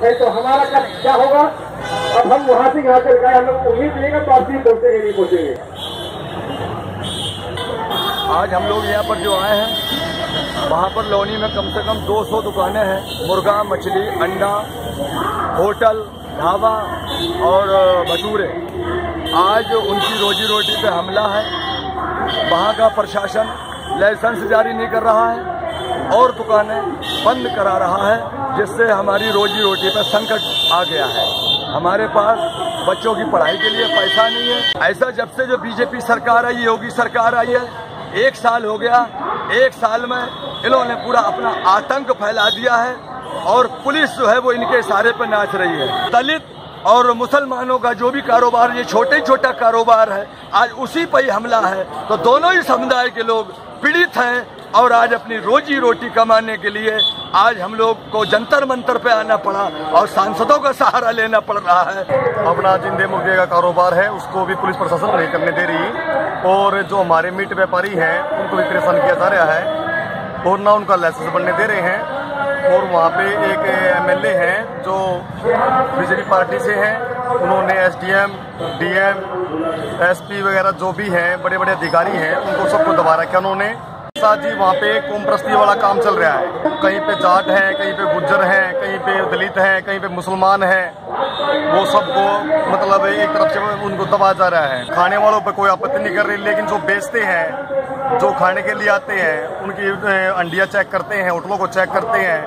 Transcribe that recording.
नहीं तो हमारा क्या होगा। अब हम वहां से यहाँ चल गए, हम लोग उम्मीद नहीं तो आप भी पहुंचेंगे नहीं पहुंचेंगे। आज हम लोग यहाँ पर जो आए हैं, वहाँ पर लोनी में कम से कम 200 दुकानें हैं। मुर्गा, मछली, अंडा, होटल, ढाबा और भटूरे। आज उनकी रोजी रोटी पे हमला है। वहाँ का प्रशासन लाइसेंस जारी नहीं कर रहा है और दुकानें बंद करा रहा है, जिससे हमारी रोजी रोटी पर संकट आ गया है। हमारे पास बच्चों की पढ़ाई के लिए पैसा नहीं है। ऐसा जब से जो बीजेपी सरकार आई, योगी सरकार आई है, 1 साल हो गया। 1 साल में इन्होंने पूरा अपना आतंक फैला दिया है और पुलिस जो है वो इनके इशारे पर नाच रही है। दलित और मुसलमानों का जो भी कारोबार, ये छोटा कारोबार है, आज उसी पर ही हमला है। तो दोनों ही समुदाय के लोग पीड़ित हैं और आज अपनी रोजी रोटी कमाने के लिए आज हम लोग को जंतर मंतर पे आना पड़ा और सांसदों का सहारा लेना पड़ रहा है। अपना जिंदे मुर्गे का कारोबार है उसको भी पुलिस प्रशासन नहीं करने दे रही और जो हमारे मीट व्यापारी हैं उनको भी परेशान किया जा रहा है और ना उनका लाइसेंस बनने दे रहे हैं। और वहाँ पे एक एमएलए हैं जो बीजेपी पार्टी से हैं, उन्होंने एसडीएम, डीएम, एसपी वगैरह जो भी हैं, बड़े बड़े अधिकारी हैं, उनको सबको दबा रखा उन्होंने। साथ जी वहाँ पे कौमप्रस्ती वाला काम चल रहा है। कहीं पे जाट हैं, कहीं पे गुज्जर हैं, कहीं पे दलित हैं, कहीं पे मुसलमान हैं। वो सबको मतलब एक तरफ से उनको दबा जा रहा है। खाने वालों पे कोई आपत्ति नहीं कर रही, लेकिन जो बेचते हैं, जो खाने के लिए आते हैं, उनकी अंडिया चेक करते हैं, होटलों को चेक करते हैं।